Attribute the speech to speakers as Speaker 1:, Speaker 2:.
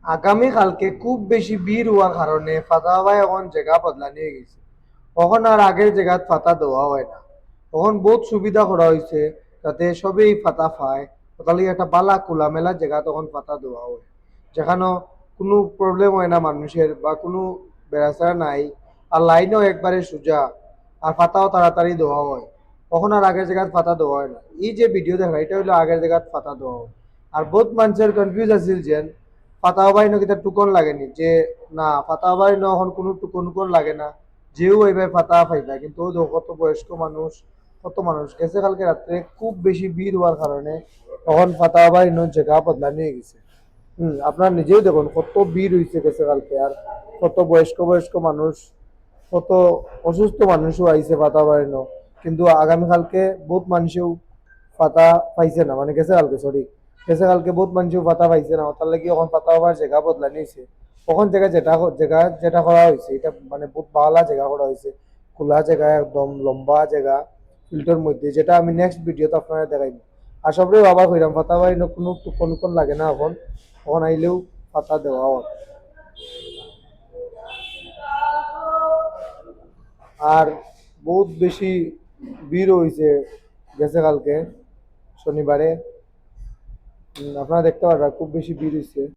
Speaker 1: আগামীকালকে খুব বেশি ভিড় হওয়ার কারণে ফাতা ভাই এখন জায়গা বদলা নিয়ে গেছে। তখন আর আগের জায়গাত ফাতা দেওয়া হয় না। তখন বহুত সুবিধা করা হয়েছে যাতে সবেই ফাতা পায়। তাহলে একটা বালা খোলামেলা জায়গা তখন ফাতা দেওয়া হয়, যেখানে কোনো প্রবলেম হয় না মানুষের বা কোনো বেড়াচা নাই। আর লাইনও একবারে সোজা, আর ফাতাও তাড়াতাড়ি দেওয়া হয়। তখন আর আগের জায়গায় ফাতা দেওয়া হয় না। এই যে ভিডিও দেখা এটা হলো আগের জায়গায় ফাতা দেওয়া হয়। আর বহুত মানুষের কনফিউজ আছিল যে ফাতা হবাই কিতা টুকন লাগেনি, যে না ফাতা হবাই এখন কোনো টুকন লাগে না, যেও এইভাবে ফাতা পাইবা। কিন্তু ও দেখো কত বয়স্ক মানুষ, কত মানুষ গেছে কালকে রাত্রে খুব বেশি ভিড় হওয়ার কারণে তখন ফাতা হবাই জায়গা বদলা নিয়ে গেছে। আপনার নিজেও দেখুন কত ভিড় হয়েছে গেছে কালকে। আর কত বয়স্ক বয়স্ক মানুষ, কত অসুস্থ মানুষও আইছে ফাতা বাড়ানো। কিন্তু আগামীকালকে বহুত মানুষেও ফাতা পাইছে না, মানে গেছে কালকে, সরি, গেছে কালকে বহুত মানুষেও ফাতা পাইছে না। তার লাগি এখন ফাতা হবার জায়গা বদলা নিয়েছে। তখন যেটা করা হয়েছে এটা মানে বহুত ভালো জায়গা করা হয়েছে। খোলা জায়গা, একদম লম্বা জায়গা ফিল্ডের মধ্যে, যেটা আমি নেক্সট ভিডিওতে আপনারা দেখাইব। আর সবরে অবাক হইলাম ফাতা বাড়ানো কোনো টুকন লাগে না এখন। এখন আইলেও ফাতা দেওয়া হয়। আর বহুত বেশি ভিড় হয়েছে গেছে কালকে শনিবারে। আপনারা দেখতে পারবেন খুব বেশি ভিড় হয়েছে।